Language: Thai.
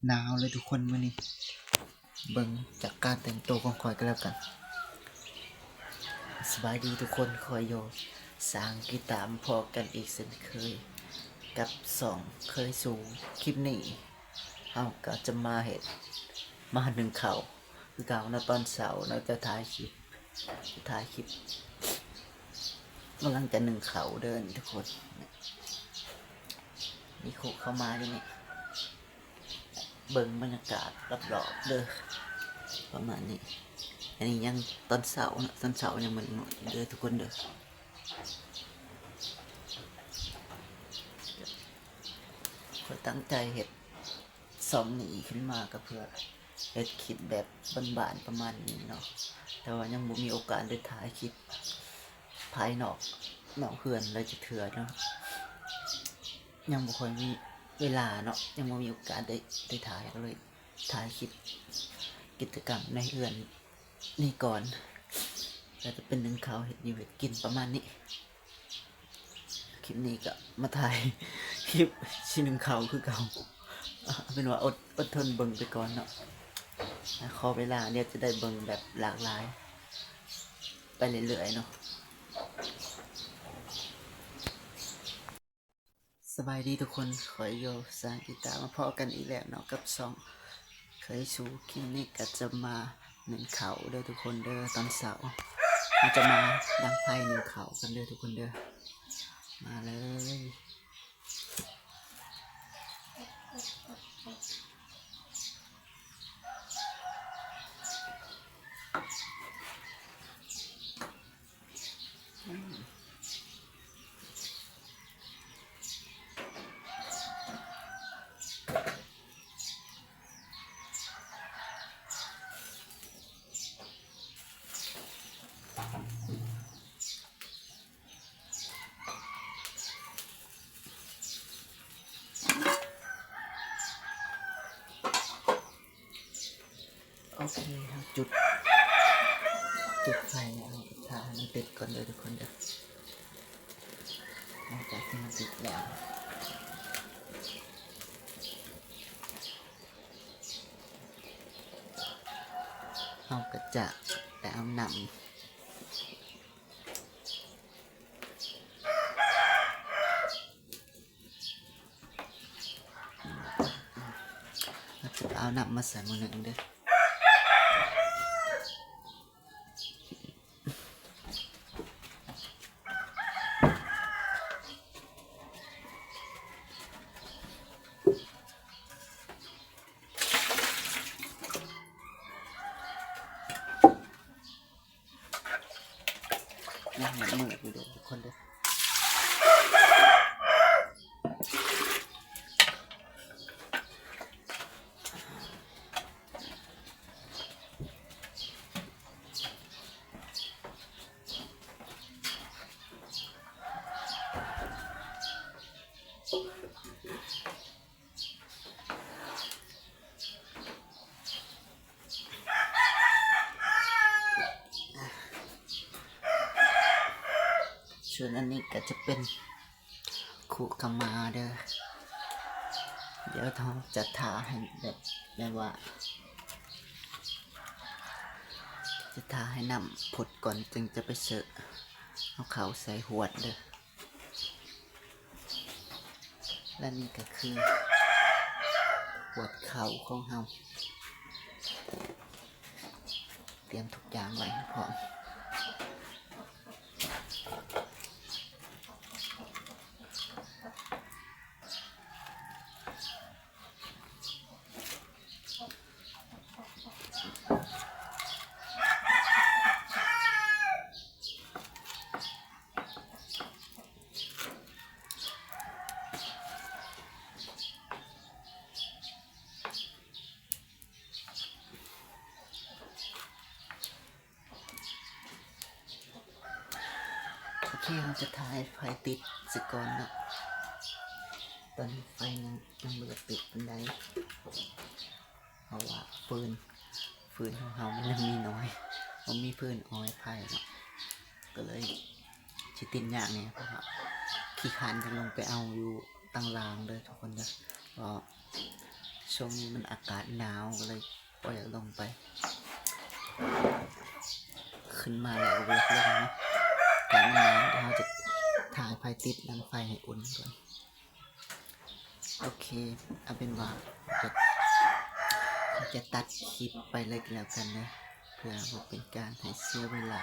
หนาวเลยทุกคนวันนี้เบิ่งจากการแต่งตัวของคอยก็แล้วกันสบายดีทุกคนคอยโยสร้างกีตามพอกันอีกเช่นเคยกับสองเคยสูงคลิปนี้เราก็จะมาเห็ดมาหนึ่งเขาคือเก่าในตอนเสาร์เราจะถ่ายคลิปกำลังจะหนึ่งเขาเดินทุกคนมีโคเข้ามาด้วยนี่เบิ่งบรรยากาศรอบๆเด้อประมาณนี้อันนี้ยังตอนเสาร์นะตอนเสาร์ยังเหมือนเด้อทุกคนเด้อคอยตั้งใจเห็ดสองหนีขึ้นมาก็เพื่อเห็ดคลิปแบบบ้านๆประมาณนี้เนาะแต่ว่ายังบ่มีโอกาสได้ถ่ายคลิปภายนอกเพื่อนเลยจะเถื่อเนาะยังบ่ค่อยมีเวลาเนาะยังบ่มีโอกาสได้ถ่ายก็เลยถ่ายคลิปกิจกรรมในเรือนนี่ก่อนแต่จะเป็นหนึ่งเขาเห็ดอยู่เห็ดกินประมาณนี้คลิปนี้ก็มาถ่ายคลิปชิ้นหนึ่งเขาคือเก่าเป็นว่าอดทนเบิ่งไปก่อนเนาะขอเวลาเนี่ยจะได้เบิ่งแบบหลากหลายไปเรื่อยๆเนาะสบายดีทุกคนขอโยสร้างกีตาร์มาพอกันอีกแล้วเนาะกับสองเคยสู่คลิปนี้ก็จะมาหนึ่งเขาเด้อทุกคนเด้อตอนเสาร์มันจะมาดังไพ่หนึ่งเขากันเด้อทุกคนเด้อมาเลยโอเคครับจุดไฟเอาถ่านมันติดก่อนเลยทุกคนเด้อหลังจากที่มันติดแล้วเอากระจะแต่เอาหนำเราจะเอาหนำมาใส่มือหนึ่งเด้อยังเหมือนมืออยู่เด้อทุกคนเด้อส่วนอันนี้ก็จะเป็นคุกามาเด้อเดี๋ยวทองจะทาให้แบบว่าจะทาให้น้ำผดก่อนจึงจะไปเสิร์ฟเอาเขาใส่หวดเด้อและนี่ก็คือหวดเขาของเราเตรียมทุกอย่างไว้พร้อมโอเคเราจะถ่ายไฟติดสิก่อนเนาะตอนนี้ไฟยังไม่ได้ติดเป็นไรเพราะว่าฟืนของเรามันยังมีน้อยมันมีฟืนอ้อยไผ่เนาะก็เลยชิตินอย่างเนี่ยเพราะว่าขี้คันจะลงไปเอาอยู่ตั้งรางเลยทุกคนนะก็ ช่วงนี้มันอากาศหนาวก็เลยปล่อยลงไป ขึ้นมาแล้วก็เวิร์กลงเนาะอากาศมันหนาวเดี๋ยวเราจะถ่ายไฟติดน้ำไฟให้อุ่นก่อนโอเคเอาเป็นว่าจะตัดคลิปไปเลยก็แล้วกันนะเพื่อบ่เป็นการให้เสียเวลา